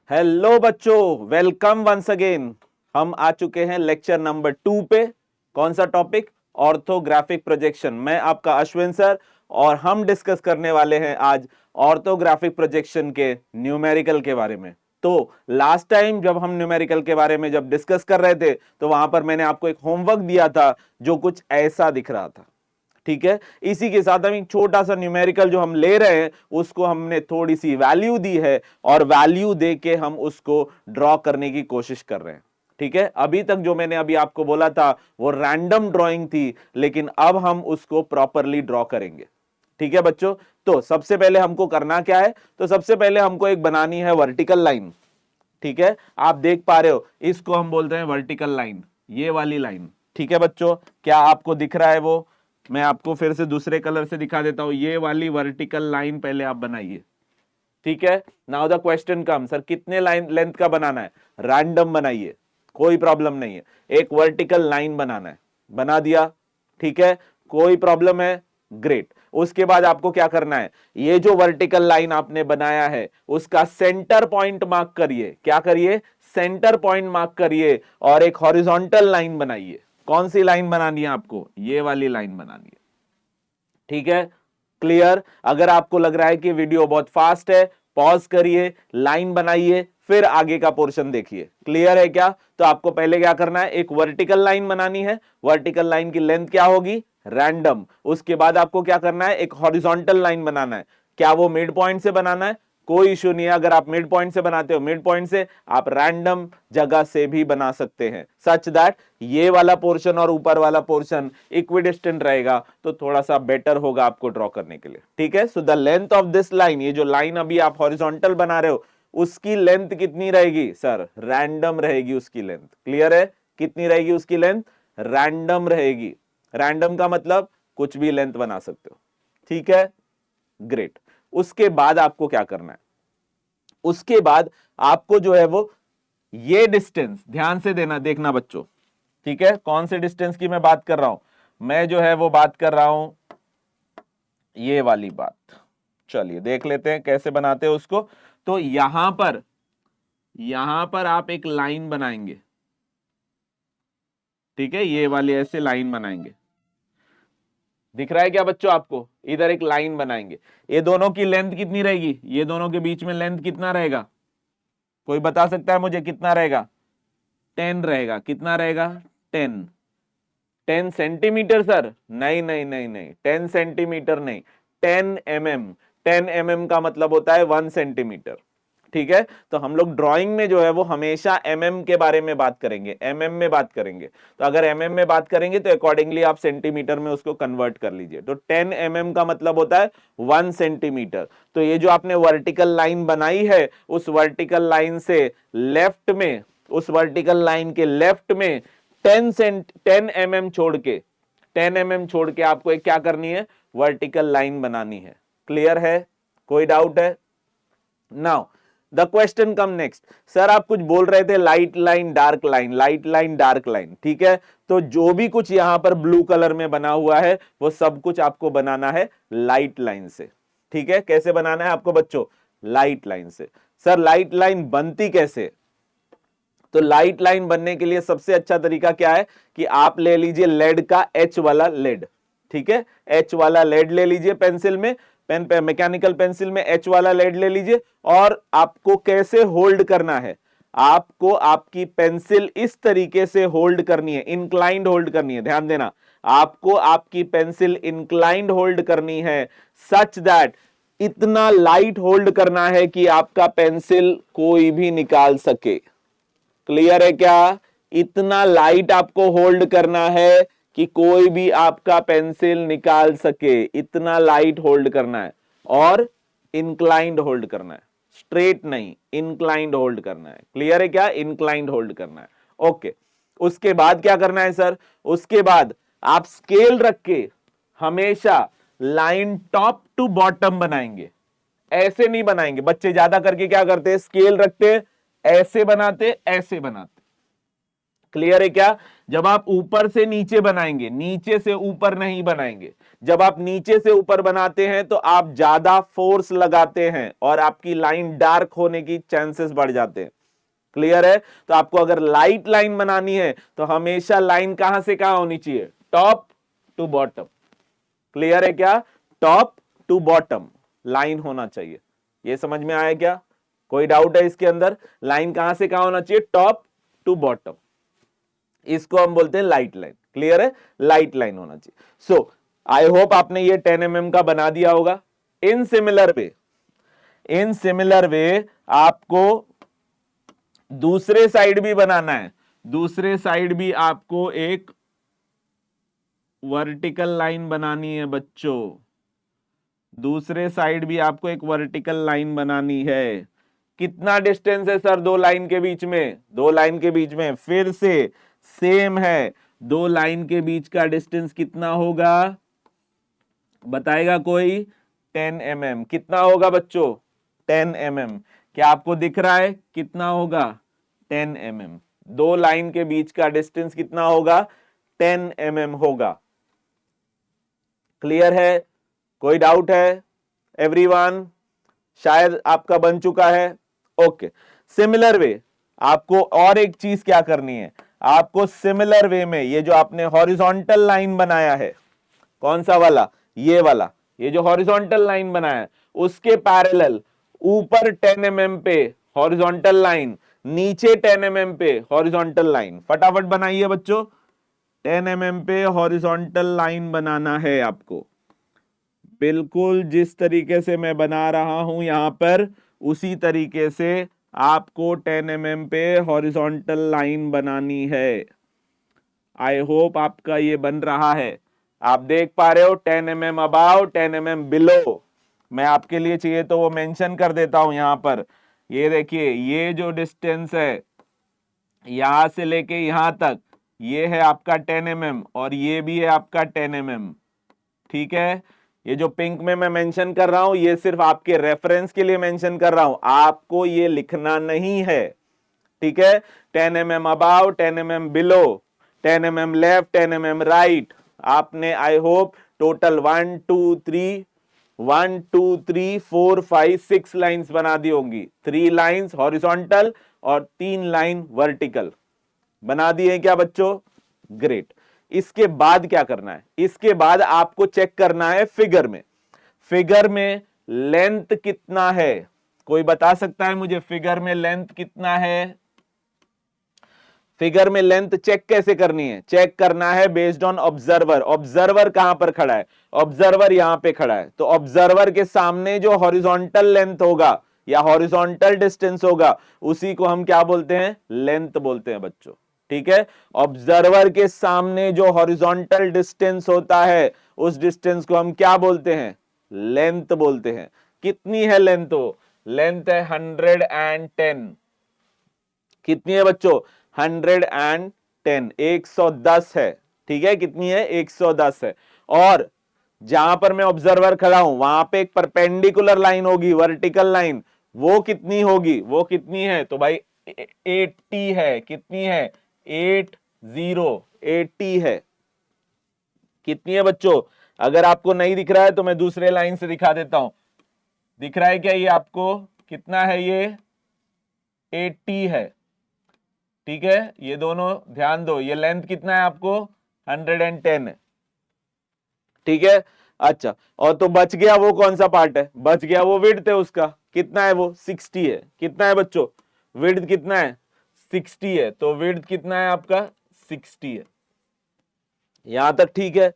Hello बच्चों, welcome once again. हम आ चुके हैं लेक्चर नंबर 2 पे। कौन सा टॉपिक? Orthographic projection. मैं आपका अश्विन सर और हम डिस्कस करने वाले हैं आज ऑर्थोग्राफिक प्रोजेक्शन के न्यूमेरिकल के बारे में। तो लास्ट टाइम जब हम न्यूमेरिकल के बारे में जब डिस्कस कर रहे थे तो वहां पर मैंने आपको एक होमवर्क दिया था जो कुछ ऐसा दिख रहा था। ठीक है, इसी के साथ हम एक छोटा सा न्यूमेरिकल जो हम ले रहे हैं उसको हमने थोड़ी सी वैल्यू दी है और वैल्यू दे के हम उसको ड्रॉ करने की कोशिश कर रहे हैं। ठीक है, अभी तक जो मैंने अभी आपको बोला था वो रैंडम ड्राइंग थी, लेकिन अब हम उसको प्रॉपरली ड्रॉ करेंगे। ठीक है बच्चों, तो सबसे पहले हमको करना क्या है? तो सबसे पहले हमको एक बनानी है वर्टिकल लाइन। ठीक है, आप देख पा रहे हो, इसको हम बोलते हैं वर्टिकल लाइन, ये वाली लाइन। ठीक है बच्चों, क्या आपको दिख रहा है वो? मैं आपको फिर से दूसरे कलर से दिखा देता हूं। ये वाली वर्टिकल लाइन पहले आप बनाइए। ठीक है, now the question come, sir कितने लाइन लेंथ का बनाना है? रैंडम बनाइए, कोई प्रॉब्लम नहीं है। एक वर्टिकल लाइन बनाना है, बना दिया। ठीक है, कोई प्रॉब्लम है? ग्रेट। उसके बाद आपको क्या करना है? ये जो वर्टिकल लाइन आपने बनाया है उसका सेंटर पॉइंट मार्क करिए। क्या करिए? सेंटर पॉइंट मार्क करिए और एक हॉरिजॉन्टल लाइन बनाइए। कौन सी लाइन बनानी है आपको? ये वाली लाइन बनानी है। ठीक है, क्लियर? अगर आपको लग रहा है कि वीडियो बहुत फास्ट है, पॉज करिए, लाइन बनाइए, फिर आगे का पोर्शन देखिए। क्लियर है क्या? तो आपको पहले क्या करना है? एक वर्टिकल लाइन बनानी है। वर्टिकल लाइन की लेंथ क्या होगी? रैंडम। उसके बाद आपको क्या करना है? एक हॉरिजॉन्टल लाइन बनाना है। क्या वो मिड पॉइंट से बनाना है? कोई इश्यू नहीं है। अगर आप मिड पॉइंट से बनाते हो, मिड पॉइंट से आप रैंडम जगह से भी बना सकते हैं, सच दैट ये वाला पोर्शन और ऊपर वाला पोर्शन इक्विडिस्टेंट रहेगा, तो थोड़ा सा बेटर होगा आपको ड्रॉ करने के लिए। ठीक है, so the length of this line, ये जो लाइन अभी आप हॉरिजॉन्टल बना रहे हो उसकी लेंथ कितनी रहेगी? सर रैंडम रहेगी उसकी लेंथ। क्लियर है? कितनी रहेगी उसकी लेंथ? रैंडम रहेगी। रैंडम का मतलब कुछ भी लेंथ बना सकते हो। ठीक है, ग्रेट। उसके बाद आपको क्या करना है? उसके बाद आपको जो है वो ये डिस्टेंस ध्यान से देना, देखना बच्चों। ठीक है, कौन से डिस्टेंस की मैं बात कर रहा हूं? मैं जो है वो बात कर रहा हूं ये वाली बात। चलिए देख लेते हैं कैसे बनाते हैं उसको। तो यहां पर आप एक लाइन बनाएंगे। ठीक है, ये वाली ऐसे लाइन बनाएंगे। दिख रहा है क्या बच्चों आपको? इधर एक लाइन बनाएंगे। ये दोनों की लेंथ कितनी रहेगी? ये दोनों के बीच में लेंथ कितना रहेगा? कोई बता सकता है मुझे कितना रहेगा? 10 रहेगा। कितना रहेगा? 10। 10 सेंटीमीटर सर? नहीं नहीं नहीं नहीं, 10 सेंटीमीटर नहीं, 10 mm। 10 mm का मतलब होता है 1 सेंटीमीटर। ठीक है, तो हम लोग ड्राइंग में जो है वो हमेशा के बारे में बात करेंगे, में बात करेंगे। तो अगर में बात करेंगे तो अकॉर्डिंगली आप सेंटीमीटर में उसको कन्वर्ट कर लीजिए। तो 10 mm का मतलब होता है 1 सेंटीमीटर। तो ये जो आपने वर्टिकल लाइन बनाई है, उस वर्टिकल लाइन से लेफ्ट में, उस वर्टिकल लाइन के लेफ्ट में 10 mm छोड़ के, 10 mm छोड़ के आपको एक क्या करनी है? वर्टिकल लाइन बनानी है। क्लियर है? कोई डाउट है? Now the question come next. Sir आप कुछ बोल रहे थे light line dark line, light line dark line. ठीक है, तो जो भी कुछ यहां पर ब्लू कलर में बना हुआ है वो सब कुछ आपको बनाना है लाइट लाइन से। ठीक है, कैसे बनाना है आपको बच्चों? लाइट लाइन से। सर लाइट लाइन बनती कैसे? तो लाइट लाइन बनने के लिए सबसे अच्छा तरीका क्या है कि आप ले लीजिए लेड का एच वाला लेड। ठीक है, एच वाला लेड ले लीजिए पेंसिल में, पेन पे मैकेनिकल पेंसिल में एच वाला लेड ले लीजिए। और आपको कैसे होल्ड करना है? आपको आपकी पेंसिल इस तरीके से होल्ड करनी है, इंक्लाइंड होल्ड करनी है। ध्यान देना, आपको आपकी पेंसिल इंक्लाइंड होल्ड करनी है, सच दैट इतना लाइट होल्ड करना है कि आपका पेंसिल कोई भी निकाल सके। क्लियर है क्या? इतना लाइट आपको होल्ड करना है कि कोई भी आपका पेंसिल निकाल सके, इतना लाइट होल्ड करना है। और इंक्लाइंड होल्ड करना है, स्ट्रेट नहीं, इंक्लाइंड होल्ड करना है। क्लियर है क्या? इंक्लाइंड होल्ड करना है। ओके, उसके बाद क्या करना है सर? उसके बाद आप स्केल रख के हमेशा लाइन टॉप टू बॉटम बनाएंगे। ऐसे नहीं बनाएंगे, बच्चे ज्यादा करके क्या करते हैं? स्केल रखते, ऐसे बनाते, ऐसे बनाते। क्लियर है क्या? जब आप ऊपर से नीचे बनाएंगे, नीचे से ऊपर नहीं बनाएंगे। जब आप नीचे से ऊपर बनाते हैं तो आप ज्यादा फोर्स लगाते हैं और आपकी लाइन डार्क होने की चांसेस बढ़ जाते हैं। क्लियर है? तो आपको अगर लाइट लाइन बनानी है तो हमेशा लाइन कहां से कहां होनी चाहिए? Top to bottom. क्लियर है क्या? टॉप टू बॉटम लाइन होना चाहिए। ये समझ में आया क्या? कोई डाउट है इसके अंदर? लाइन कहां से कहां होना चाहिए? Top to bottom. इसको हम बोलते हैं लाइट लाइन। क्लियर है? लाइट लाइन होना चाहिए। सो आई होप आपने ये 10 mm का बना दिया होगा। इन सिमिलर वे आपको दूसरे साइड भी बनाना है। दूसरे साइड भी आपको एक वर्टिकल लाइन बनानी है बच्चों। दूसरे साइड भी आपको एक वर्टिकल लाइन बनानी है। कितना डिस्टेंस है सर दो लाइन के बीच में? दो लाइन के बीच में फिर से सेम है। दो लाइन के बीच का डिस्टेंस कितना होगा? बताएगा कोई? 10 mm। कितना होगा बच्चों? 10 mm। क्या आपको दिख रहा है कितना होगा? 10 mm। दो लाइन के बीच का डिस्टेंस कितना होगा? 10 mm होगा। क्लियर है? कोई डाउट है एवरीवन? शायद आपका बन चुका है। ओके। सिमिलर वे आपको और एक चीज क्या करनी है? आपको सिमिलर वे में ये जो आपने हॉरिजॉन्टल लाइन बनाया है, कौन सा वाला? ये वाला। ये जो हॉरिजॉन्टल लाइन बनाया है उसके पैरेलल ऊपर 10 mm पे हॉरिजॉन्टल लाइन, नीचे 10 mm पे हॉरिजॉन्टल लाइन। फटाफट बनाइए बच्चों। 10 mm पे हॉरिजॉन्टल लाइन बनाना है आपको। बिल्कुल जिस तरीके से मैं बना रहा हूं यहां पर, उसी तरीके से आपको 10 mm पे हॉरिजॉन्टल लाइन बनानी है। आई होप आपका ये बन रहा है। आप देख पा रहे हो 10 mm अबाव, 10 mm बिलो। मैं आपके लिए चाहिए तो वो मेंशन कर देता हूं यहां पर। ये देखिए, ये जो डिस्टेंस है यहां से लेके यहां तक, ये है आपका 10 mm और ये भी है आपका 10 mm। ठीक है? ये जो पिंक में मैं मेंशन कर रहा हूं ये सिर्फ आपके रेफरेंस के लिए मेंशन कर रहा हूं, आपको ये लिखना नहीं है। ठीक है? 10 mm above, 10 mm below, 10 mm left, 10 mm right. आपने आई होप टोटल 1 2 3 4 5 6 लाइंस बना दी होंगी। 3 लाइंस हॉरिजॉन्टल और 3 लाइन वर्टिकल बना दी है क्या बच्चों? ग्रेट। इसके बाद क्या करना है? इसके बाद आपको चेक करना है फिगर में। फिगर में लेंथ कितना है? कोई बता सकता है मुझे फिगर में लेंथ कितना है? फिगर में लेंथ चेक कैसे करनी है? चेक करना है बेस्ड ऑन ऑब्जर्वर। ऑब्जर्वर कहां पर खड़ा है? ऑब्जर्वर यहां पे खड़ा है, तो ऑब्जर्वर के सामने जो हॉरिजॉन्टल लेंथ होगा या हॉरिजॉन्टल डिस्टेंस होगा उसी को हम क्या बोलते हैं? लेंथ बोलते हैं बच्चों। ठीक है? ऑब्जर्वर के सामने जो हॉरिजॉन्टल डिस्टेंस होता है उस डिस्टेंस को हम क्या बोलते हैं? लेंथ बोलते हैं। कितनी है लेंथ? लेंथ है 110। कितनी है बच्चों? 110, 110 है। ठीक है? कितनी है? 110 है। और जहां पर मैं ऑब्जर्वर खड़ा हूं वहां पे एक परपेंडिकुलर लाइन होगी, वर्टिकल लाइन। वो कितनी होगी? वो कितनी है? तो भाई 80 है। कितनी है? 80 है। कितनी है बच्चों? अगर आपको नहीं दिख रहा है तो मैं दूसरे लाइन से दिखा देता हूं। दिख रहा है क्या ये आपको? कितना है ये? 80 है। ठीक है? ये दोनों ध्यान दो, ये लेंथ कितना है आपको? 110 है। ठीक है? अच्छा, और तो बच गया वो कौन सा पार्ट है? बच गया वो विड्थ है उसका। कितना है वो? 60 है। कितना है बच्चों? विड्थ कितना है? 60 है। तो विड्थ कितना है आपका? 60 है। यहां तक ठीक है?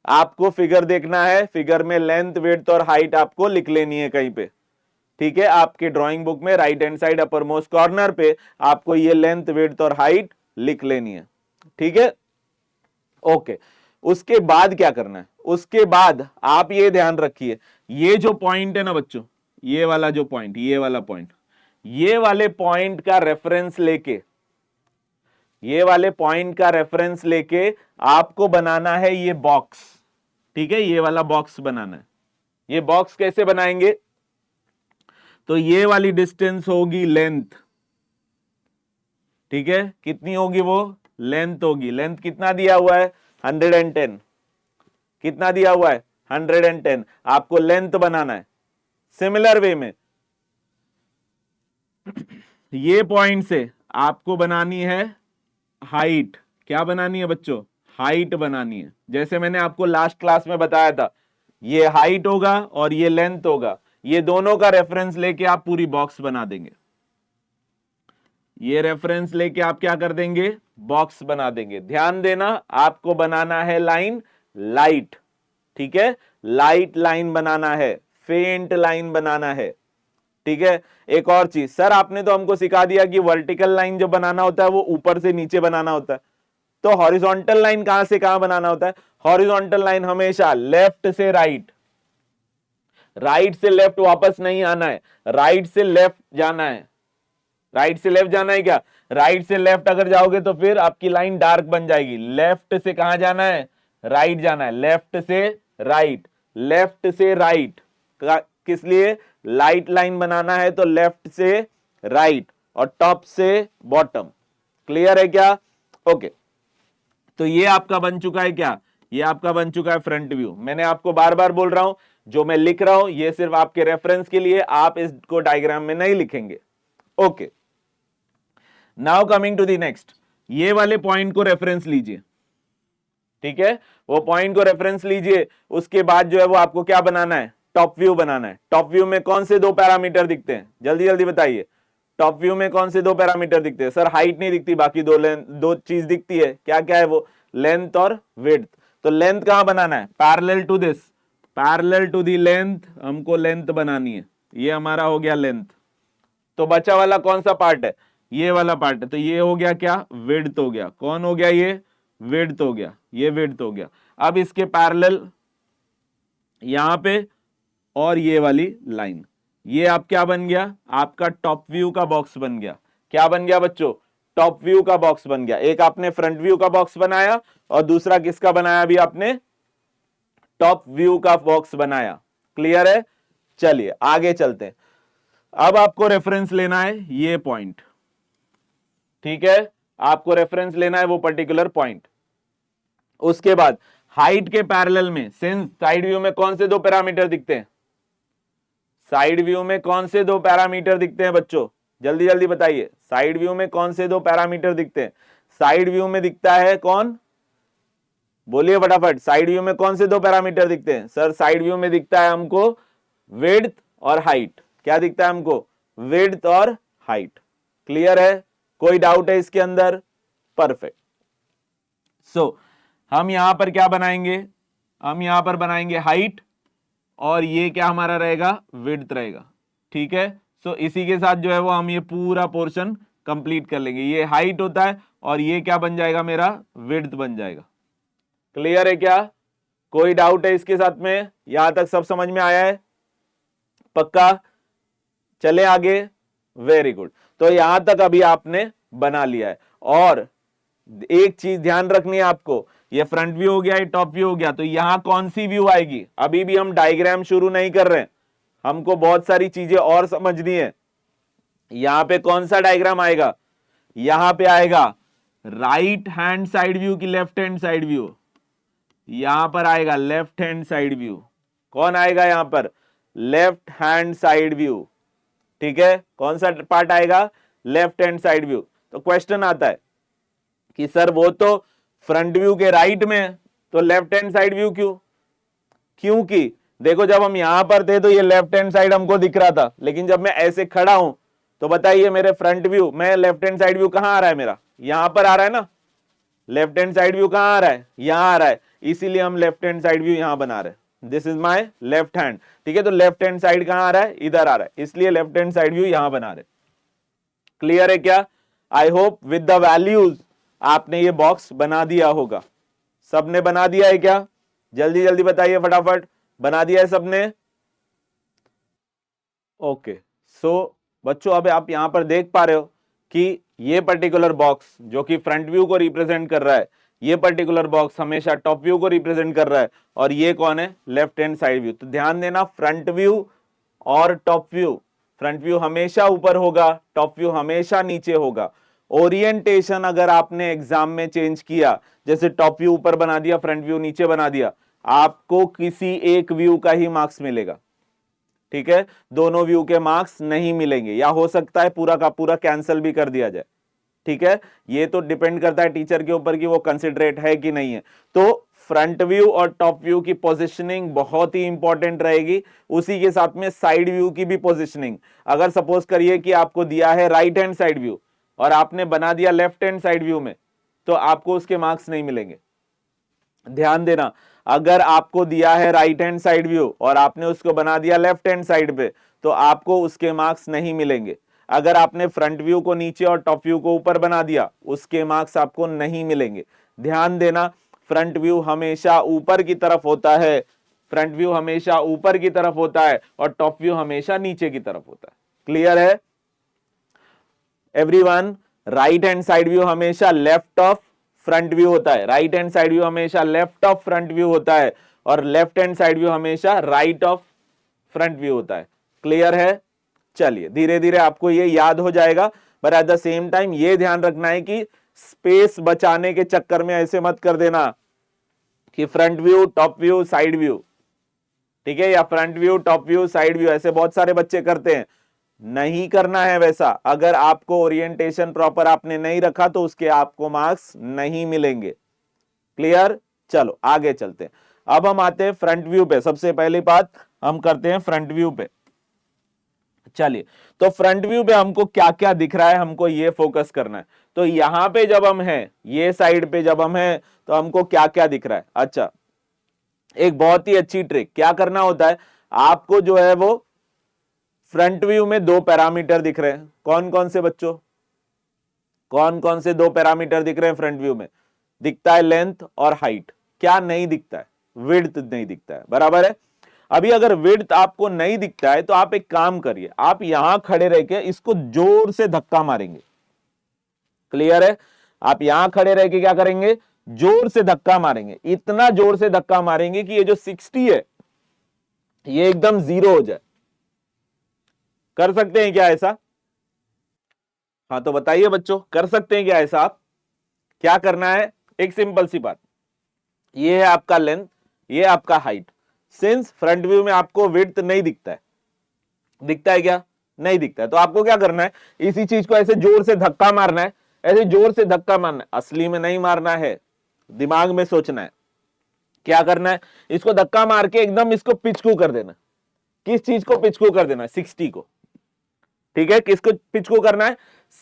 आपको फिगर देखना है, फिगर में लेंथ, विड्थ और हाइट आपको लिख लेनी है कहीं पे। ठीक है? आपके ड्राइंग बुक में right hand side upper most corner पे आपको ये लेंथ, विड्थ और हाइट लिख लेनी है। ठीक है? ओके। उसके बाद क्या करना है? उसके बाद आप ये ध्यान रखिए, ये जो पॉइंट है ना बच्चों, ये वाला जो पॉइंट, ये वाला पॉइंट, ये वाले पॉइंट का रेफरेंस लेके, ये वाले पॉइंट का रेफरेंस लेके आपको बनाना है ये बॉक्स। ठीक है? ये वाला बॉक्स बनाना है। ये बॉक्स कैसे बनाएंगे? तो ये वाली डिस्टेंस होगी लेंथ। ठीक है, कितनी होगी वो लेंथ होगी। लेंथ कितना दिया हुआ है 110, कितना दिया हुआ है 110। आपको लेंथ बनाना है। सिमिलर वे में ये पॉइंट से आपको बनानी है हाइट। क्या बनानी है बच्चों, हाइट बनानी है। जैसे मैंने आपको लास्ट क्लास में बताया था, ये हाइट होगा और ये लेंथ होगा, ये दोनों का रेफरेंस लेके आप पूरी बॉक्स बना देंगे। ये रेफरेंस लेके आप क्या कर देंगे, बॉक्स बना देंगे। ध्यान देना, आपको बनाना है लाइन लाइट, ठीक है, लाइट लाइन बनाना है, फेंट लाइन बनाना है, ठीक है। एक और चीज, सर आपने तो हमको सिखा दिया कि वर्टिकल लाइन जो बनाना होता है वो ऊपर से नीचे बनाना होता है, तो हॉरिजॉन्टल लाइन कहां से कहां बनाना होता है। हॉरिजॉन्टल लाइन हमेशा लेफ्ट से राइट, राइट से लेफ्ट वापस नहीं आना है, राइट से लेफ्ट जाना है। राइट से लेफ्ट जाना है क्या, राइट से लेफ्ट अगर जाओगे तो फिर आपकी लाइन डार्क बन जाएगी। लेफ्ट से कहां जाना है, राइट जाना है, लेफ्ट से राइट, लेफ्ट से राइट। किस लिए, लाइट लाइन बनाना है तो लेफ्ट से राइट और टॉप से बॉटम। क्लियर है क्या, ओके। तो ये आपका बन चुका है क्या, ये आपका बन चुका है फ्रंट व्यू। मैंने आपको बार बार बोल रहा हूं, जो मैं लिख रहा हूं ये सिर्फ आपके रेफरेंस के लिए, आप इसको डायग्राम में नहीं लिखेंगे। Okay, now coming to the next, ये वाले पॉइंट को रेफरेंस लीजिए, ठीक है, वो पॉइंट को रेफरेंस लीजिए। उसके बाद जो है वो आपको क्या बनाना है, टॉप व्यू बनाना है। टॉप व्यू में कौन से दो पैरामीटर दिखते हैं, जल्दी जल्दी बताइए। टॉप व्यू में कौन से दो पैरामीटर दिखते हैं, सर हाइट नहीं दिखती, बाकी दो चीज दिखती है, क्या क्या है वो, लेंथ और विड्थ। तो लेंथ कहां बनाना है, parallel to this, parallel to the length, हमको लेंथ बनानी है। ये हमारा हो गया लेंथ। तो बचा वाला कौन सा पार्ट है, ये वाला पार्ट है। तो ये हो गया क्या, विड्थ हो गया। कौन हो गया ये, विड्थ हो गया, ये विड्थ हो गया। अब इसके पैरेलल यहां पे और ये वाली लाइन, ये आप क्या बन गया, आपका टॉप व्यू का बॉक्स बन गया। क्या बन गया बच्चों, टॉप व्यू का बॉक्स बन गया। एक आपने फ्रंट व्यू का बॉक्स बनाया और दूसरा किसका बनाया, अभी आपने टॉप व्यू का बॉक्स बनाया। क्लियर है, चलिए आगे चलते हैं। अब आपको रेफरेंस लेना है ये पॉइंट, ठीक है, आपको रेफरेंस लेना है वो पर्टिकुलर पॉइंट। उसके बाद हाइट के पैरेलल में, सिंस साइड व्यू में कौन से दो पैरामीटर दिखते हैं, साइड व्यू में कौन से दो पैरामीटर दिखते हैं बच्चों, जल्दी जल्दी बताइए। साइड व्यू में कौन से दो पैरामीटर दिखते हैं, साइड व्यू में दिखता है कौन, बोलिए फटाफट, साइड व्यू में कौन से दो पैरामीटर दिखते हैं। सर साइड व्यू में दिखता है हमको विड्थ और हाइट। क्या दिखता है हमको, विड्थ और हाइट। क्लियर है, कोई डाउट है इसके अंदर, परफेक्ट। सो हम यहां पर क्या बनाएंगे, हम यहां पर बनाएंगे हाइट और ये क्या हमारा रहेगा, विड्थ रहेगा, ठीक है। सो इसी के साथ जो है वो हम ये पूरा पोर्शन कंप्लीट कर लेंगे। ये हाइट होता है और ये क्या बन जाएगा, मेरा विड्थ बन जाएगा। क्लियर है क्या, कोई डाउट है इसके साथ में, यहां तक सब समझ में आया है, पक्का। चले आगे, वेरी गुड। तो यहां तक अभी आपने बना लिया है। और एक चीज ध्यान रखनी है आपको, ये फ्रंट व्यू हो गया, ये टॉप व्यू हो गया, तो यहां कौन सी व्यू आएगी, अभी भी हम डायग्राम शुरू नहीं कर रहे हैं, हमको बहुत सारी चीजें और समझनी है। यहां पे कौन सा डायग्राम आएगा, यहां पे आएगा राइट हैंड साइड व्यू की लेफ्ट हैंड साइड व्यू, यहां पर आएगा लेफ्ट हैंड साइड व्यू। कौन आएगा यहां पर, लेफ्ट हैंड साइड व्यू, ठीक है। कौन सा पार्ट आएगा, लेफ्ट हैंड साइड व्यू। तो क्वेश्चन आता है कि सर वो तो फ्रंट व्यू के राइट में है, तो लेफ्ट हैंड साइड व्यू क्यों, क्योंकि देखो जब हम यहां पर थे तो ये लेफ्ट हैंड साइड हमको दिख रहा था, लेकिन जब मैं ऐसे खड़ा हूं तो बताइए मेरे फ्रंट व्यू में लेफ्ट हैंड साइड व्यू कहां आ रहा है, मेरा यहां पर आ रहा है ना। लेफ्ट हैंड साइड व्यू कहां आ रहा है, यहां आ रहा है, इसीलिए हम लेफ्ट हैंड साइड व्यू यहां बना रहे हैं। This is my left hand, ठीक है। तो लेफ्ट हैंड साइड कहां आ रहा है, इधर आ रहा है, इसलिए लेफ्ट हैंड साइड व्यू यहां बना रहे। क्लियर है क्या, I hope with the values आपने ये बॉक्स बना दिया होगा। सबने बना दिया है क्या, जल्दी जल्दी बताइए फटाफट, बना दिया है सबने, ओके। सो बच्चों अब आप यहां पर देख पा रहे हो कि ये पर्टिकुलर बॉक्स जो कि फ्रंट व्यू को रिप्रेजेंट कर रहा है, ये पर्टिकुलर बॉक्स हमेशा टॉप व्यू को रिप्रेजेंट कर रहा है, और ये कौन है, लेफ्ट हैंड साइड व्यू। तो ध्यान देना, फ्रंट व्यू और टॉप व्यू, फ्रंट व्यू हमेशा ऊपर होगा, टॉप व्यू हमेशा नीचे होगा। ओरिएंटेशन अगर आपने एग्जाम में चेंज किया, जैसे टॉप व्यू ऊपर बना दिया, फ्रंट व्यू नीचे बना दिया, आपको किसी एक व्यू का ही मार्क्स मिलेगा। ठीक है, दोनों व्यू के मार्क्स नहीं मिलेंगे, या हो सकता है पूरा का पूरा कैंसिल भी कर दिया जाए। ठीक है, ये तो डिपेंड करता है टीचर के ऊपर कि वो कंसिडरेट है कि नहीं है। तो फ्रंट व्यू और टॉप व्यू की पोजीशनिंग बहुत ही इंपॉर्टेंट रहेगी, उसी के साथ में साइड व्यू की भी पोजीशनिंग। अगर सपोज करिए कि आपको दिया है राइट हैंड साइड व्यू और आपने बना दिया लेफ्ट हैंड साइड व्यू में, तो आपको उसके मार्क्स नहीं मिलेंगे। ध्यान देना, अगर आपको दिया है राइट हैंड साइड व्यू और आपने उसको बना दिया लेफ्ट हैंड साइड पे, तो आपको उसके मार्क्स नहीं मिलेंगे। अगर आपने फ्रंट व्यू को नीचे और टॉप व्यू को ऊपर बना दिया, उसके मार्क्स आपको नहीं मिलेंगे। ध्यान देना, फ्रंट व्यू हमेशा ऊपर की तरफ होता है, फ्रंट व्यू हमेशा ऊपर की तरफ होता है और टॉप व्यू हमेशा नीचे की तरफ होता है। क्लियर है everyone? Right hand side view हमेशा लेफ्ट ऑफ फ्रंट व्यू होता है, राइट हैंड साइड व्यू हमेशा लेफ्ट ऑफ फ्रंट व्यू होता है, और लेफ्ट हैंड साइड व्यू हमेशा राइट ऑफ फ्रंट व्यू होता है। क्लियर है? चलिए धीरे धीरे आपको ये याद हो जाएगा, पर एट द सेम टाइम ये ध्यान रखना है कि स्पेस बचाने के चक्कर में ऐसे मत कर देना कि front view top view side view, ठीक है, या front view top view side view, ऐसे बहुत सारे बच्चे करते हैं। नहीं करना है वैसा। अगर आपको ओरिएंटेशन प्रॉपर आपने नहीं रखा तो उसके आपको मार्क्स नहीं मिलेंगे। क्लियर? चलो आगे चलते हैं। अब हम आते हैं फ्रंट व्यू पे। सबसे पहली बात हम करते हैं फ्रंट व्यू पे। चलिए, तो फ्रंट व्यू पे हमको क्या क्या दिख रहा है, हमको ये फोकस करना है। तो यहां पे जब हम हैं, ये साइड पे जब हम हैं, तो हमको क्या क्या दिख रहा है। अच्छा, एक बहुत ही अच्छी ट्रिक क्या करना होता है, आपको जो है वो फ्रंट व्यू में दो पैरामीटर दिख रहे हैं। कौन कौन से बच्चों, कौन कौन से दो पैरामीटर दिख रहे हैं फ्रंट व्यू में? दिखता है लेंथ और हाइट। क्या नहीं दिखता है? विड्थ नहीं दिखता है, बराबर है। अभी अगर विड्थ आपको नहीं दिखता है तो आप एक काम करिए, आप यहां खड़े रह के इसको जोर से धक्का मारेंगे। क्लियर है? आप यहां खड़े रह के क्या करेंगे, जोर से धक्का मारेंगे, इतना जोर से धक्का मारेंगे कि ये जो 60 है ये एकदम 0 हो जाए। कर सकते हैं क्या ऐसा? हाँ तो बताइए बच्चों, कर सकते हैं क्या ऐसा? आप क्या करना है, एक सिंपल सी बात, ये है आपका लेंथ, ये आपका हाइट। सिंस फ्रंट व्यू में आपको विड्थ नहीं दिखता है, दिखता है क्या? नहीं दिखता है, तो आपको क्या करना है, इसी चीज को ऐसे जोर से धक्का मारना है, ऐसे जोर से धक्का मारना है। असली में नहीं मारना है, दिमाग में सोचना है। क्या करना है, इसको धक्का मार के एकदम इसको पिचकू कर देना। किस चीज को पिचकू कर देना है? 60 को। ठीक है, किसको पिचकू करना है?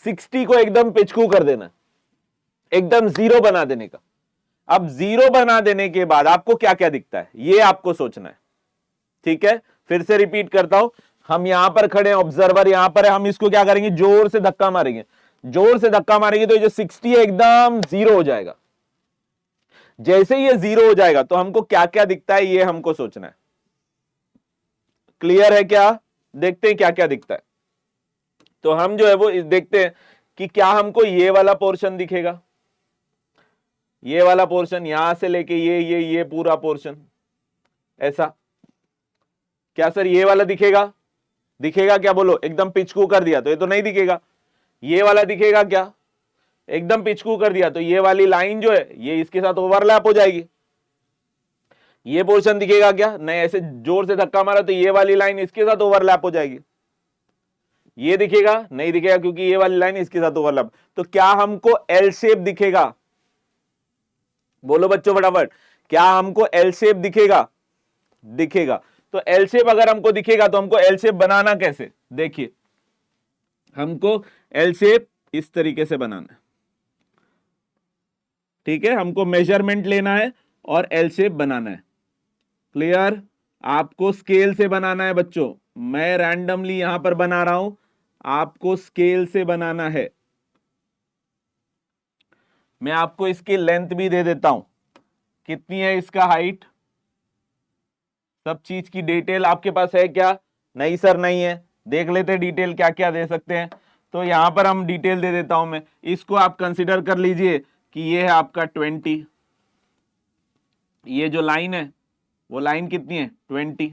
60 को एकदम पिचकू कर देना, एकदम 0 बना देने का। अब 0 बना देने के बाद आपको क्या क्या दिखता है, ये आपको सोचना है। ठीक है, फिर से रिपीट करता हूं, हम यहां पर खड़े हैं, ऑब्जर्वर यहां पर है, हम इसको क्या करेंगे, जोर से धक्का मारेंगे। जोर से धक्का मारेंगे तो ये जो 60 है एकदम 0 हो जाएगा। जैसे ये 0 हो जाएगा तो हमको क्या क्या दिखता है ये हमको सोचना है। क्लियर है क्या? देखते हैं क्या क्या दिखता है। तो हम जो है वो देखते हैं कि क्या हमको ये वाला पोर्शन दिखेगा, ये वाला पोर्शन यहां से लेके ये पूरा पोर्शन ऐसा। क्या सर ये वाला दिखेगा? दिखेगा क्या बोलो? एकदम पिचकू कर दिया तो ये तो नहीं दिखेगा। ये वाला दिखेगा क्या? एकदम पिचकू कर दिया तो ये वाली लाइन जो है ये इसके साथ ओवरलैप हो जाएगी। ये पोर्शन दिखेगा क्या? नहीं, ऐसे जोर से धक्का मारा तो ये वाली लाइन इसके साथ ओवरलैप हो जाएगी। ये दिखेगा? नहीं दिखेगा, क्योंकि ये वाली लाइन इसके साथ ओवरलैप। तो क्या हमको एल शेप दिखेगा? बोलो बच्चों फटाफट, क्या हमको एल शेप दिखेगा? दिखेगा। तो एल शेप अगर हमको दिखेगा तो हमको एल शेप बनाना कैसे? देखिए, हमको एल शेप इस तरीके से बनाना है। ठीक है, हमको मेजरमेंट लेना है और एल शेप बनाना है। क्लियर? आपको स्केल से बनाना है बच्चों, मैं रैंडमली यहां पर बना रहा हूं, आपको स्केल से बनाना है। मैं आपको इसकी लेंथ भी दे देता हूं, कितनी है इसका हाइट, सब चीज की डिटेल आपके पास है क्या? नहीं सर नहीं है। देख लेते डिटेल क्या क्या दे सकते हैं। तो यहां पर हम डिटेल दे देता हूं मैं, इसको आप कंसीडर कर लीजिए कि ये है आपका 20, ये जो लाइन है वो लाइन कितनी है? 20।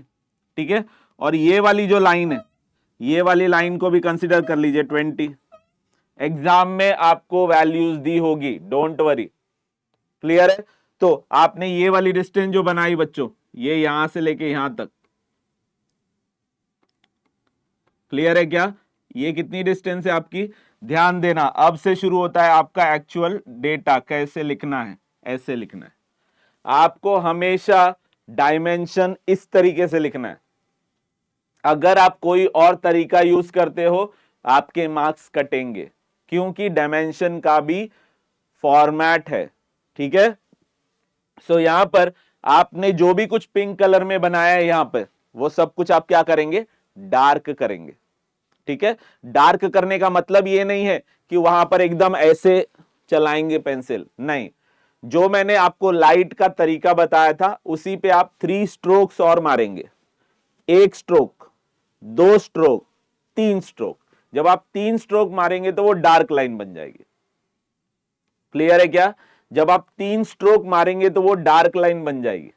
ठीक है, और ये वाली जो लाइन है, ये वाली लाइन को भी कंसीडर कर लीजिए 20। एग्जाम में आपको वैल्यूज दी होगी, डोंट वरी। क्लियर है? तो आपने ये वाली डिस्टेंस जो बनाई बच्चों, ये यहां से लेके यहां तक, क्लियर है क्या? ये कितनी डिस्टेंस है आपकी? ध्यान देना, अब से शुरू होता है आपका एक्चुअल डेटा। कैसे लिखना है? ऐसे लिखना है आपको, हमेशा डायमेंशन इस तरीके से लिखना है। अगर आप कोई और तरीका यूज करते हो आपके मार्क्स कटेंगे, क्योंकि डायमेंशन का भी फॉर्मेट है। ठीक है? सो यहां पर आपने जो भी कुछ पिंक कलर में बनाया है यहां पर, वो सब कुछ आप क्या करेंगे? डार्क करेंगे। ठीक है? डार्क करने का मतलब ये नहीं है कि वहां पर एकदम ऐसे चलाएंगे पेंसिल, नहीं। जो मैंने आपको लाइट का तरीका बताया था उसी पे आप 3 स्ट्रोक्स और मारेंगे। 1 स्ट्रोक, 2 स्ट्रोक, 3 स्ट्रोक। जब आप 3 स्ट्रोक मारेंगे तो वो डार्क लाइन बन जाएगी। क्लियर है क्या? जब आप 3 स्ट्रोक मारेंगे तो वो डार्क लाइन बन जाएगी।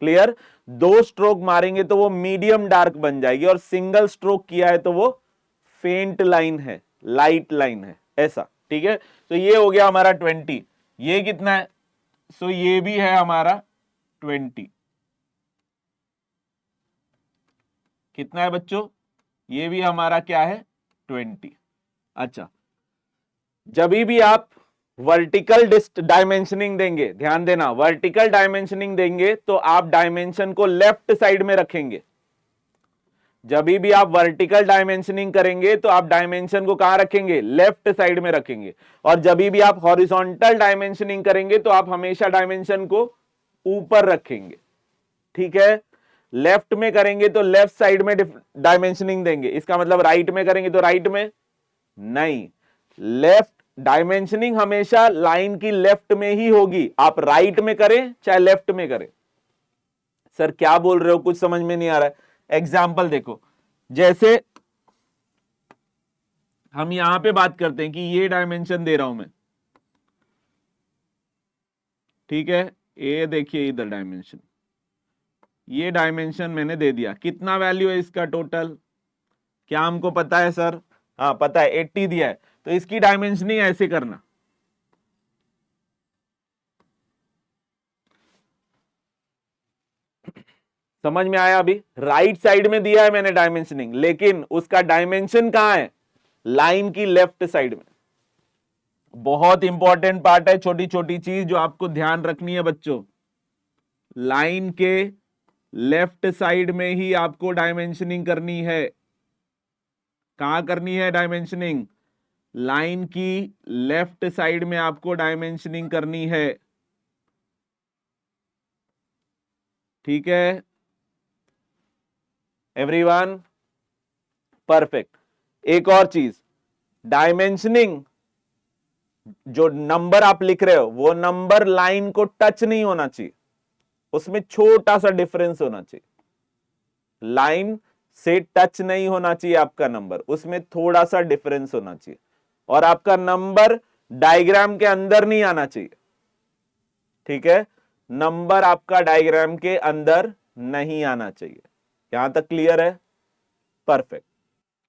क्लियर? 2 स्ट्रोक मारेंगे तो वो मीडियम डार्क बन जाएगी, और सिंगल स्ट्रोक किया है तो वो फेंट लाइन है, लाइट लाइन है, ऐसा। ठीक है? तो ये हो गया हमारा 20। ये कितना है? सो ये भी है हमारा 20। कितना है बच्चों? ये भी हमारा क्या है? 20। अच्छा, जब भी आप वर्टिकल डायमेंशनिंग देंगे, ध्यान देना, वर्टिकल डायमेंशनिंग देंगे तो आप डायमेंशन को लेफ्ट साइड में रखेंगे। जब भी आप वर्टिकल डायमेंशनिंग करेंगे तो आप डायमेंशन को कहां रखेंगे? लेफ्ट साइड में रखेंगे। और जब भी आप हॉरिजॉन्टल डायमेंशनिंग करेंगे तो आप हमेशा डायमेंशन को ऊपर रखेंगे। ठीक है? लेफ्ट में करेंगे तो लेफ्ट साइड में डायमेंशनिंग देंगे, इसका मतलब राइट में करेंगे तो राइट में नहीं। लेफ्ट डायमेंशनिंग हमेशा लाइन की लेफ्ट में ही होगी, आप राइट में करें चाहे लेफ्ट में करें। सर क्या बोल रहे हो, कुछ समझ में नहीं आ रहा है। एग्जाम्पल देखो, जैसे हम यहां पे बात करते हैं कि ये डायमेंशन दे रहा हूं मैं, ठीक है? ये देखिए इधर डायमेंशन, ये डायमेंशन मैंने दे दिया। कितना वैल्यू है इसका टोटल? क्या हमको पता है सर? हाँ पता है, 80 दिया है। तो इसकी डायमेंशनिंग ऐसे करना, समझ में आया? अभी राइट साइड में दिया है मैंने डायमेंशनिंग, लेकिन उसका डायमेंशन कहां है? लाइन की लेफ्ट साइड में। बहुत इंपॉर्टेंट पार्ट है, छोटी छोटी चीज जो आपको ध्यान रखनी है बच्चों। लाइन के लेफ्ट साइड में ही आपको डायमेंशनिंग करनी है। कहां करनी है डायमेंशनिंग? लाइन की लेफ्ट साइड में आपको डायमेंशनिंग करनी है। ठीक है एवरीवन? परफेक्ट। एक और चीज, डायमेंशनिंग जो नंबर आप लिख रहे हो वो नंबर लाइन को टच नहीं होना चाहिए, उसमें छोटा सा डिफरेंस होना चाहिए। लाइन से टच नहीं होना चाहिए आपका नंबर, उसमें थोड़ा सा डिफरेंस होना चाहिए। और आपका नंबर डायग्राम के अंदर नहीं आना चाहिए। ठीक है? नंबर आपका डायग्राम के अंदर नहीं आना चाहिए। यहां तक क्लियर है? परफेक्ट।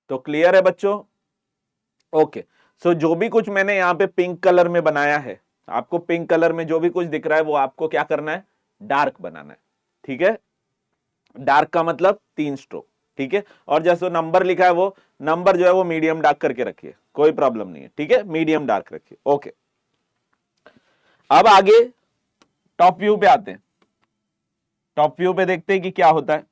तो क्लियर है बच्चों? ओके। सो जो भी कुछ मैंने यहां पे पिंक कलर में बनाया है, आपको पिंक कलर में जो भी कुछ दिख रहा है वो आपको क्या करना है? डार्क बनाना है। ठीक है? डार्क का मतलब 3 स्ट्रोक। ठीक है? और जैसे नंबर लिखा है वो नंबर जो है वो मीडियम डार्क करके रखिए, कोई प्रॉब्लम नहीं है। ठीक है? मीडियम डार्क रखिए। ओके, अब आगे टॉप व्यू पे आते हैं। टॉप व्यू पे देखते हैं कि क्या होता है।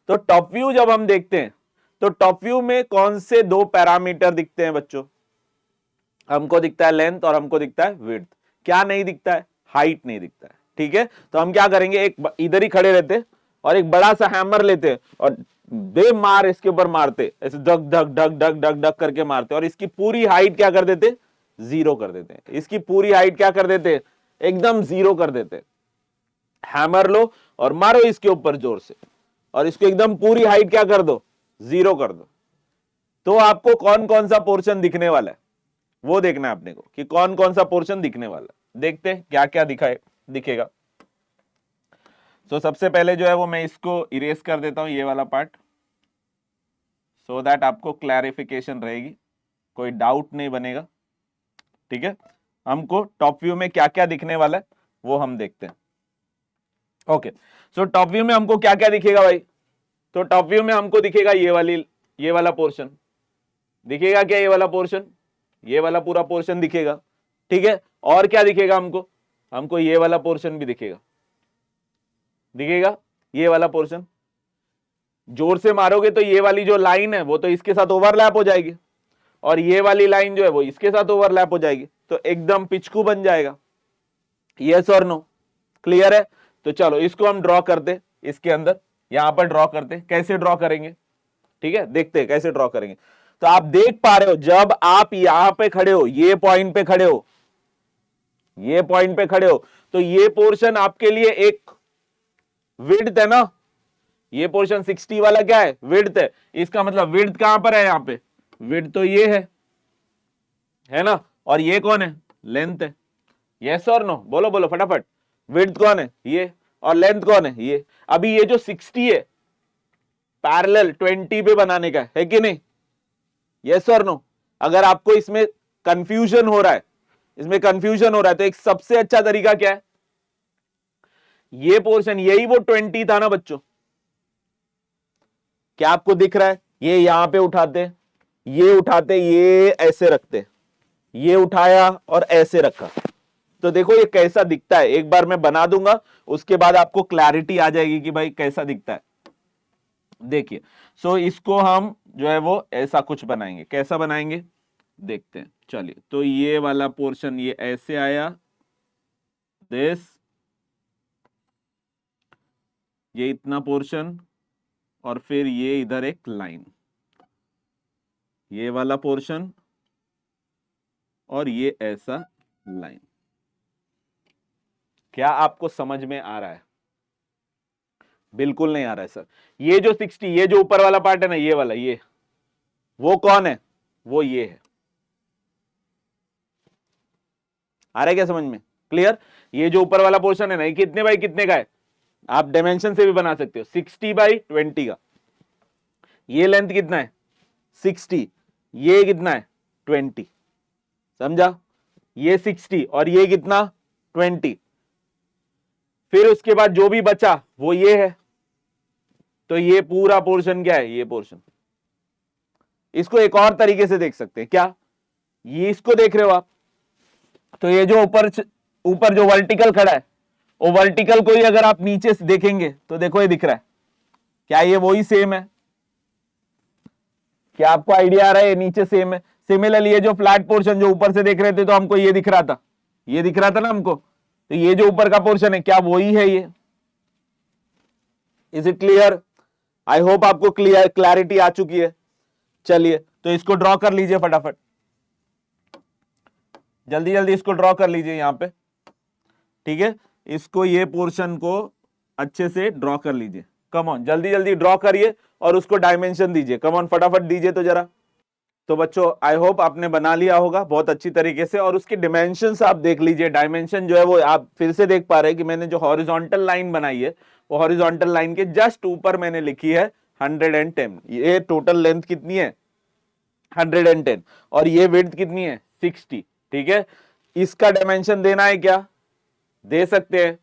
तो टॉप व्यू जब हम देखते हैं तो टॉप व्यू में कौन से 2 पैरामीटर दिखते हैं बच्चों? हमको दिखता है लेंथ और हमको दिखता है विड्थ। क्या नहीं दिखता है? हाइट नहीं दिखता है। ठीक है? तो हम क्या करेंगे, एक इधर ही खड़े रहते और एक बड़ा सा हैमर लेते और दे मार इसके ऊपर मारते, ऐसे धक धक धक धक धक धक करके मारते, और इसकी पूरी हाइट क्या कर देते? 0 कर देते हैं। इसकी पूरी हाइट क्या कर देते? एकदम 0 कर देते। हैमर लो और मारो इसके ऊपर जोर से, और इसको एकदम पूरी हाइट क्या कर दो? 0 कर दो। तो आपको कौन कौन सा पोर्शन दिखने वाला है वो देखना है अपने को, कि कौन कौन सा पोर्शन दिखने वाला है। देखते हैं क्या क्या दिखेगा। तो सबसे पहले जो है वो मैं इसको इरेज कर देता हूं, ये वाला पार्ट, सो दैट आपको क्लैरिफिकेशन रहेगी। कोई डाउट नहीं बनेगा, ठीक है। हमको टॉप व्यू में क्या क्या दिखने वाला है वो हम देखते हैं। ओके, सो टॉप व्यू में हमको क्या क्या दिखेगा भाई? तो टॉप व्यू में हमको दिखेगा ये वाला पोर्शन दिखेगा क्या? ये वाला पोर्शन, ये वाला पूरा पोर्शन दिखेगा, ठीक है। और क्या दिखेगा हमको? हमको ये वाला पोर्शन भी दिखेगा, ये वाला पोर्शन। जोर से मारोगे तो ये वाली जो लाइन है वो तो इसके साथ ओवरलैप हो जाएगी, और ये वाली लाइन जो है वो इसके साथ ओवरलैप हो जाएगी, तो एकदम पिचकू बन जाएगा। यस और नो? क्लियर है? तो चलो इसको हम ड्रॉ करते, इसके अंदर यहां पर ड्रॉ करते। कैसे ड्रॉ करेंगे, ठीक है, देखते हैं कैसे ड्रॉ करेंगे। तो आप देख पा रहे हो, जब आप यहां पे खड़े हो, ये पॉइंट पे खड़े हो, ये पॉइंट पे खड़े हो, तो ये पोर्शन आपके लिए एक विड्थ है ना, ये पोर्शन 60 वाला क्या है? विड्थ है। इसका मतलब विड्थ कहां पर है? यहां पे विड्थ तो ये है ना, और ये कौन है? लेंथ है। यस और नो? बोलो बोलो फटाफट। विड्थ कौन है? ये, और लेंथ कौन है? ये। अभी ये जो 60 है पैरेलल 20 पे बनाने का है कि नहीं? यस और नो? अगर आपको इसमें कंफ्यूजन हो रहा है, तो एक सबसे अच्छा तरीका क्या है? ये पोर्शन, यही वो 20 था ना बच्चों, क्या आपको दिख रहा है? ये यहां पे उठाते, ये ऐसे रखते, ये उठाया और ऐसे रखा, तो देखो ये कैसा दिखता है। एक बार मैं बना दूंगा, उसके बाद आपको क्लैरिटी आ जाएगी कि भाई कैसा दिखता है। देखिए, सो इसको हम जो है वो ऐसा कुछ बनाएंगे। कैसा बनाएंगे देखते हैं, चलिए। तो ये वाला पोर्शन ये ऐसे आया, दिस, ये इतना पोर्शन, और फिर ये इधर एक लाइन, ये वाला पोर्शन, और ये ऐसा लाइन। क्या आपको समझ में आ रहा है? बिल्कुल नहीं आ रहा है सर। ये जो 60, ये जो ऊपर वाला पार्ट है ना, ये वाला, ये वो कौन है? वो ये है। आ रहा है क्या समझ में? क्लियर? ये जो ऊपर वाला पोर्शन है ना, ये कितने बाई कितने का है? आप डायमेंशन से भी बना सकते हो, 60/20 का। ये लेंथ कितना है? 60, ये कितना है? 20, समझा? ये 60 और ये कितना? 20। फिर उसके बाद जो भी बचा वो ये है, तो ये पूरा पोर्शन क्या है? ये पोर्शन। इसको एक और तरीके से देख सकते हैं, क्या? ये इसको देख रहे हो आप, तो ये जो ऊपर जो वर्टिकल खड़ा है, वो वर्टिकल को ही अगर आप नीचे से देखेंगे तो देखो ये दिख रहा है, क्या ये वही सेम है? क्या आपको आइडिया आ रहा है? ये नीचे सेम है। सिमिलरली ये जो फ्लैट पोर्शन जो ऊपर से देख रहे थे, तो हमको ये दिख रहा था, ना हमको, तो ये जो ऊपर का पोर्शन है क्या वही है ये? Is it clear? I hope आपको क्लैरिटी आ चुकी है। चलिए, तो इसको ड्रॉ कर लीजिए फटाफट, जल्दी जल्दी इसको ड्रॉ कर लीजिए यहां पे, ठीक है। इसको, ये पोर्शन को अच्छे से ड्रॉ कर लीजिए। कम ऑन, जल्दी जल्दी ड्रॉ करिए और उसको डायमेंशन दीजिए। कम ऑन, फटाफट दीजिए तो जरा। तो बच्चों, आई होप आपने बना लिया होगा बहुत अच्छी तरीके से, और उसकी डिमेंशंस आप देख लीजिए। डायमेंशन जो है वो आप फिर से देख पा रहे हैं कि मैंने जो हॉरिजॉन्टल लाइन बनाई है, वो हॉरिजॉन्टल लाइन के जस्ट ऊपर मैंने लिखी है 110। ये टोटल लेंथ कितनी है? 110, और ये विड्थ कितनी है? 60, ठीक है। इसका डायमेंशन देना है क्या? दे सकते हैं?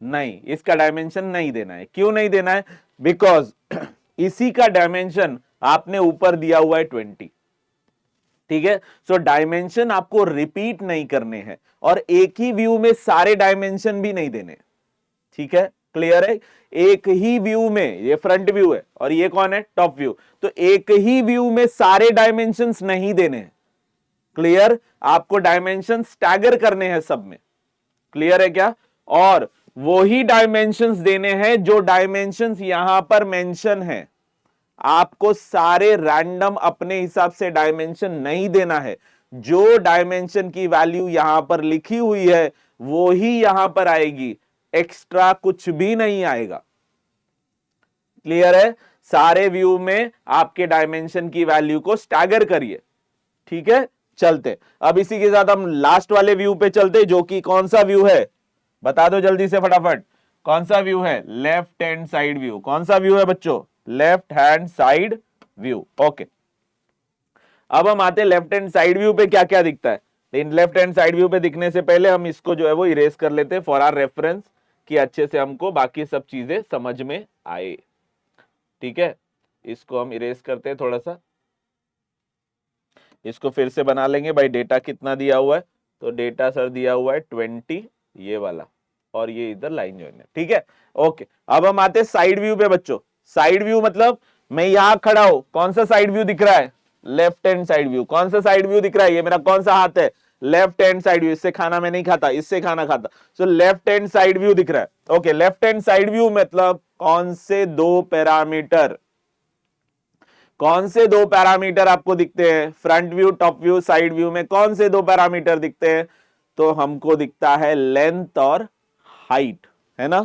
नहीं, इसका डायमेंशन नहीं देना है। क्यों नहीं देना है? बिकॉज इसी का डायमेंशन आपने ऊपर दिया हुआ है 20, ठीक है। सो डायमेंशन आपको रिपीट नहीं करने हैं, और एक ही व्यू में सारे डायमेंशन भी नहीं देने, ठीक है। क्लियर है? एक ही व्यू में, ये फ्रंट व्यू है और ये कौन है? टॉप व्यू, तो एक ही व्यू में सारे डायमेंशंस नहीं देने हैं। क्लियर? आपको डायमेंशन स्टैगर करने हैं सब में। क्लियर है क्या? और वो ही डायमेंशंस देने हैं जो डायमेंशंस यहां पर मेंशन है। आपको सारे रैंडम अपने हिसाब से डायमेंशन नहीं देना है। जो डायमेंशन की वैल्यू यहां पर लिखी हुई है वो ही यहां पर आएगी, एक्स्ट्रा कुछ भी नहीं आएगा। क्लियर है? सारे व्यू में आपके डायमेंशन की वैल्यू को स्टैगर करिए, ठीक है। चलते अब इसी के साथ हम लास्ट वाले व्यू पे चलते, जो कि कौन सा व्यू है? बता दो जल्दी से फटाफट, कौन सा व्यू है? Left hand side view. कौन सा व्यू है बच्चों? Left hand side view. Okay, अब हम आते हैं लेफ्ट हैंड साइड व्यू पे क्या क्या दिखता है। लेकिन लेफ्ट हैंड साइड व्यू पे दिखने से पहले हम इसको जो है वो इरेज कर लेते हैं फॉर आवर रेफरेंस, कि अच्छे से हमको बाकी सब चीजें समझ में आए। ठीक है, इसको हम इरेज करते हैं थोड़ा सा, इसको फिर से बना लेंगे। भाई डेटा कितना दिया हुआ है, तो डेटा सर दिया हुआ है 20, ये वाला, और ये इधर लाइन ज्वाइन है। ठीक है, ओके। अब हम आते हैं साइड व्यू पे बच्चों। साइड व्यू मतलब मैं यहां खड़ा हूं, कौन सा साइड व्यू दिख रहा है, लेफ्ट हैंड साइड व्यू। कौन सा साइड व्यू दिख रहा है, ये मेरा कौन सा हाथ है, लेफ्ट हैंड साइड व्यू। इससे खाना मैं नहीं खाता, इससे खाना खाता, so left hand side view दिख रहा है। Okay, left hand side view मतलब कौन से दो पैरामीटर, कौन से दो पैरामीटर आपको दिखते हैं, front view, top view, side view में कौन से दो पैरामीटर दिखते हैं, तो हमको दिखता है लेंथ और हाइट, है ना।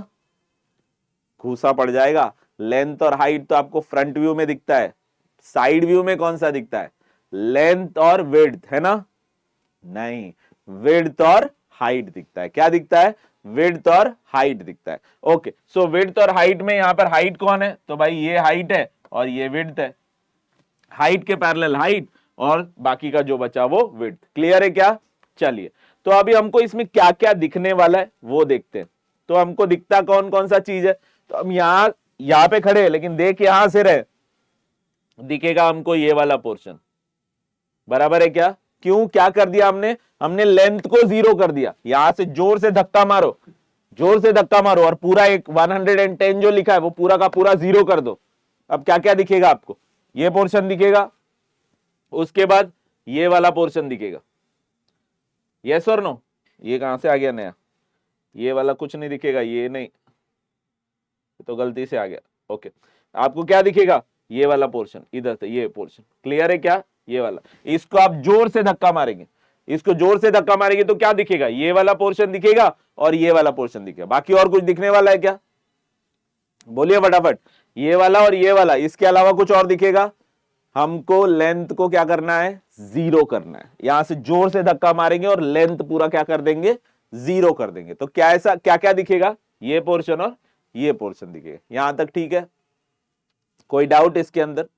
घूसा पड़ जाएगा। लेंथ और हाइट तो आपको फ्रंट व्यू में दिखता है, साइड व्यू में कौन सा दिखता है, लेंथ और विड्थ, है ना। नहीं, विड्थ और हाइट दिखता है। क्या दिखता है, विड्थ और हाइट दिखता है। ओके, सो विड्थ और हाइट में यहां पर हाइट कौन है, तो भाई ये हाइट है और ये विड्थ है। हाइट के पैरेलल हाइट और बाकी का जो बचा वो विड्थ। क्लियर है क्या। चलिए, तो अभी हमको इसमें क्या क्या दिखने वाला है वो देखते हैं। तो हमको दिखता कौन कौन सा चीज है, तो हम यहां पे खड़े हैं, लेकिन देख यहां से रहे, दिखेगा हमको ये वाला पोर्शन। बराबर है क्या। क्यों, क्या कर दिया हमने, हमने लेंथ को 0 कर दिया। यहां से जोर से धक्का मारो, जोर से धक्का मारो, और पूरा एक 110 जो लिखा है वो पूरा का पूरा 0 कर दो। अब क्या क्या दिखेगा आपको, ये पोर्शन दिखेगा, उसके बाद ये वाला पोर्शन दिखेगा। यस और नो, ये कहां से आ गया नया, ये वाला कुछ नहीं दिखेगा, ये नहीं, तो गलती से आ गया। ओके, आपको क्या दिखेगा, ये वाला पोर्शन, इधर से ये पोर्शन। क्लियर है क्या, ये वाला, इसको आप जोर से धक्का मारेंगे, इसको जोर से धक्का मारेंगे तो क्या दिखेगा, ये वाला पोर्शन दिखेगा और ये वाला पोर्शन दिखेगा। बाकी और कुछ दिखने वाला है क्या, बोलिए फटाफट। ये वाला और ये वाला, इसके अलावा कुछ और दिखेगा। हमको लेंथ को क्या करना है, 0 करना है। यहां से जोर से धक्का मारेंगे और लेंथ पूरा क्या कर देंगे, 0 कर देंगे। तो क्या ऐसा क्या क्या दिखेगा, ये पोर्शन और ये पोर्शन दिखेगा। यहां तक ठीक है, कोई डाउट इसके अंदर।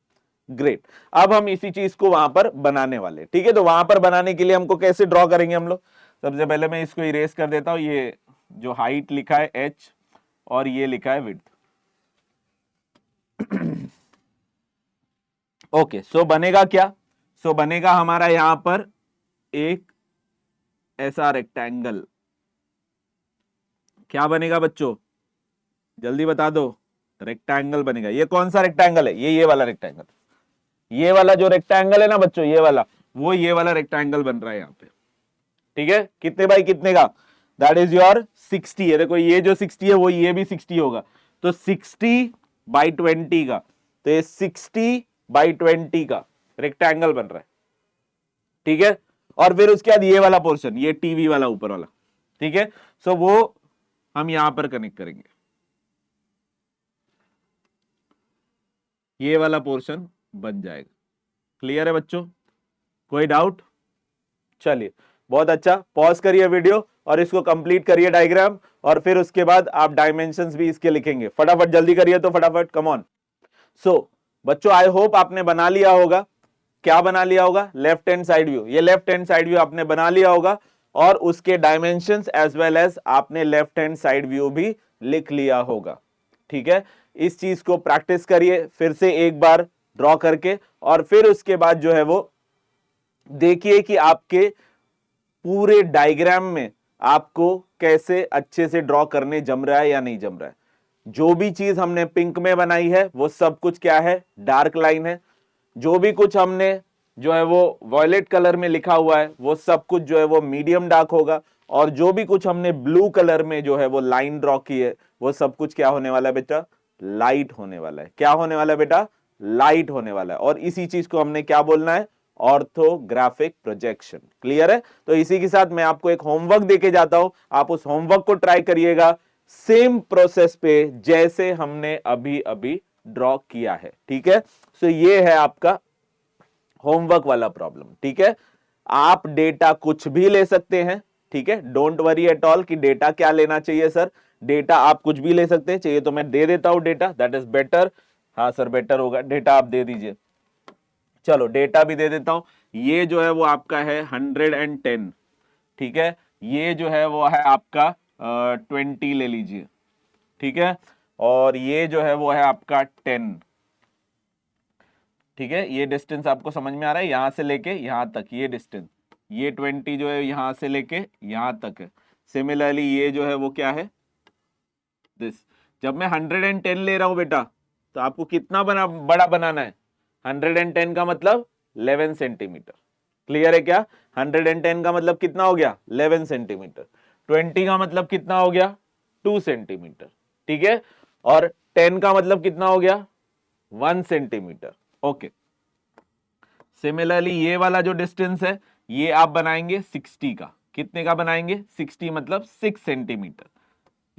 ग्रेट। अब हम इसी चीज को वहां पर बनाने वाले। ठीक है, तो वहां पर बनाने के लिए हमको कैसे ड्रॉ करेंगे हम लोग। सबसे पहले मैं इसको इरेज कर देता हूं। ये जो हाइट लिखा है h और ये लिखा है विड्थ। ओके, सो बनेगा क्या, सो बनेगा हमारा यहां पर एक ऐसा रेक्टेंगल। क्या बनेगा बच्चों, जल्दी बता दो, रेक्टेंगल बनेगा। ये कौन सा रेक्टेंगल है, ये वाला रेक्टेंगल। ये वाला जो रेक्टेंगल है ना बच्चों, ये वाला, वो ये वाला रेक्टेंगल बन रहा है यहाँ पे। ठीक है, कितने बाई कितने का, दैट इज योर 60 है। देखो ये जो 60 है वो ये भी 60 होगा, तो 60/20 का, तो ये 60/20 का रेक्टेंगल बन रहा है। ठीक है, और फिर उसके बाद ये वाला पोर्शन, ये टीवी वाला ऊपर वाला। ठीक है, सो वो हम यहां पर कनेक्ट करेंगे, ये वाला पोर्शन बन जाएगा। क्लियर है बच्चों, कोई डाउट। चलिए, बहुत अच्छा, पॉज करिए वीडियो और इसको कंप्लीट करिए डायग्राम, और फिर उसके बाद आप डायमेंशंस भी इसके लिखेंगे। फटाफट जल्दी करिए, तो फटाफट, कम ऑन। सो बच्चों, आई होप आपने बना लिया होगा। क्या बना लिया होगा, लेफ्ट हैंड साइड व्यू। ये लेफ्ट हैंड साइड व्यू आपने बना लिया होगा, और उसके डायमेंशंस एज वेल एज आपने लेफ्ट हैंड साइड व्यू भी लिख लिया होगा। ठीक है, इस चीज को प्रैक्टिस करिए फिर से एक बार ड्रॉ करके, और फिर उसके बाद जो है वो देखिए कि आपके पूरे डायग्राम में आपको कैसे अच्छे से ड्रॉ करने जम रहा है या नहीं जम रहा है। जो भी चीज हमने पिंक में बनाई है वो सब कुछ क्या है, डार्क लाइन है। जो भी कुछ हमने जो है वो वॉयलेट कलर में लिखा हुआ है वो सब कुछ जो है वो मीडियम डार्क होगा, और जो भी कुछ हमने ब्लू कलर में जो है वो लाइन ड्रॉ की है वो सब कुछ क्या होने वाला है बेटा, लाइट होने वाला है। क्या होने वाला है बेटा, लाइट होने वाला है। और इसी चीज को हमने क्या बोलना है, ऑर्थोग्राफिक प्रोजेक्शन। क्लियर है। तो इसी के साथ मैं आपको एक होमवर्क देके जाता हूं, आप उस होमवर्क को ट्राई करिएगा सेम प्रोसेस पे जैसे हमने अभी अभी ड्रॉ किया है। ठीक है, सो ये है आपका होमवर्क वाला प्रॉब्लम। ठीक है, आप डेटा कुछ भी ले सकते हैं। ठीक है, डोंट वरी एट ऑल कि डेटा क्या लेना चाहिए सर, डेटा आप कुछ भी ले सकते हैं। चाहिए तो मैं दे देता हूं डेटा, दैट इज बेटर। हाँ सर, बेटर होगा, डेटा आप दे दीजिए। चलो डेटा भी दे देता हूं। ये जो है वो आपका है 110, ठीक है, ये जो है वो है आपका 20 ले लीजिए, ठीक है, और ये जो है वो है आपका 10, ठीक है। ये डिस्टेंस आपको समझ में आ रहा है, यहां से लेके यहां तक ये डिस्टेंस, ये 20 जो है यहां से लेके यहां तक है। सिमिलरली ये जो है वो क्या है, दिस। जब मैं 110 ले रहा हूं बेटा, तो आपको कितना बड़ा बनाना है, 110 का मतलब 11 सेंटीमीटर। क्लियर है क्या? 110 का मतलब कितना हो गया, 11 सेंटीमीटर। 20 का मतलब कितना हो गया, 2 सेंटीमीटर, ठीक है। और 10 का मतलब कितना हो गया, 1 सेंटीमीटर। ओके, सिमिलरली ये वाला जो डिस्टेंस है ये आप बनाएंगे 60 का। कितने का बनाएंगे, 60 मतलब 6 सेंटीमीटर।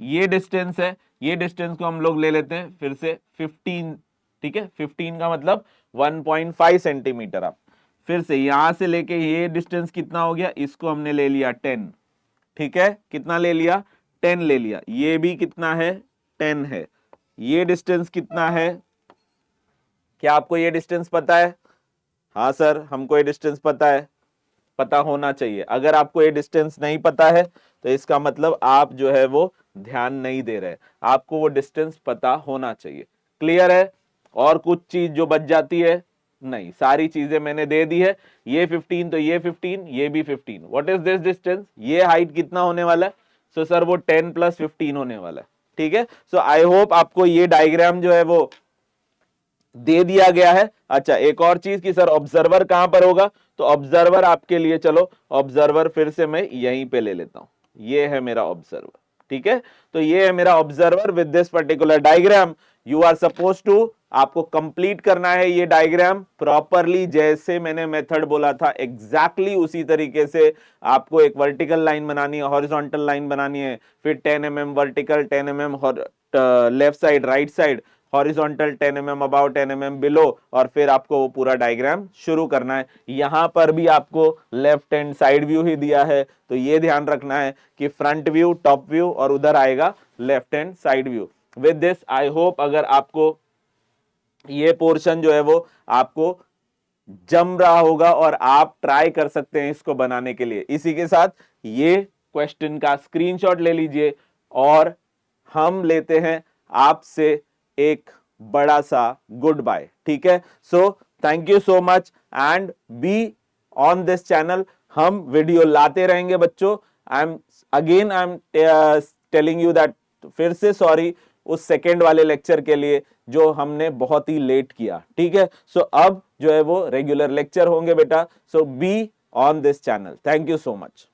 ये डिस्टेंस है, ये डिस्टेंस को हम लोग ले लेते हैं फिर से 15, ठीक है। 15 का मतलब 1.5 सेंटीमीटर। आप फिर से यहां से लेके ये डिस्टेंस कितना हो गया, इसको हमने ले लिया 10, ठीक है। कितना ले लिया, 10 ले लिया। ये भी कितना है, 10 है। ये डिस्टेंस कितना है, क्या आपको ये डिस्टेंस पता है? हाँ सर, हमको ये डिस्टेंस पता है, पता होना चाहिए। अगर आपको ये डिस्टेंस नहीं पता है तो इसका मतलब आप जो है वो ध्यान नहीं दे रहे, आपको वो डिस्टेंस पता होना चाहिए। क्लियर है? और कुछ चीज जो बच जाती है, नहीं, सारी चीजें मैंने दे दी है। ये 15 तो ये 15, ये भी 15। व्हाट इज दिस डिस्टेंस, ये हाइट कितना होने वाला है? सो सर वो 10 + 15 होने वाला है, ठीक है। सो आई होप आपको ये डायग्राम जो है वो दे दिया गया है। अच्छा, एक और चीज कि सर ऑब्जर्वर कहां पर होगा, तो ऑब्जर्वर आपके लिए, चलो ऑब्जर्वर फिर से मैं यहीं पे ले लेता हूं, ये है मेरा ऑब्जर्वर, ठीक है। तो ये है मेरा observer with this particular diagram. You are suppose to, आपको कंप्लीट करना है ये डायग्राम प्रॉपरली, जैसे मैंने मेथड बोला था एग्जैक्टली उसी तरीके से आपको एक वर्टिकल लाइन बनानी है, हॉरिजॉन्टल लाइन बनानी है, फिर 10 mm vertical, 10 mm left side, right side, horizontal 10 mm above, 10 mm below, और फिर आपको वो पूरा डायग्राम शुरू करना है। यहां पर भी आपको लेफ्ट हैंड साइड व्यू ही दिया है, तो ये ध्यान रखना है कि फ्रंट व्यू, टॉप व्यू, और उधर आएगा left hand side view. With this I hope अगर आपको ये पोर्शन जो है वो आपको जम रहा होगा और आप ट्राई कर सकते हैं इसको बनाने के लिए। इसी के साथ ये क्वेश्चन का स्क्रीनशॉट ले लीजिए और हम लेते हैं आपसे एक बड़ा सा गुड बाय, ठीक है। So thank you so much and B on this channel. हम वीडियो लाते रहेंगे बच्चों। I am telling you that, फिर से सॉरी उस सेकेंड वाले लेक्चर के लिए जो हमने बहुत ही लेट किया, ठीक है। सो अब जो है वो रेगुलर लेक्चर होंगे बेटा। So be on this channel. Thank you so much.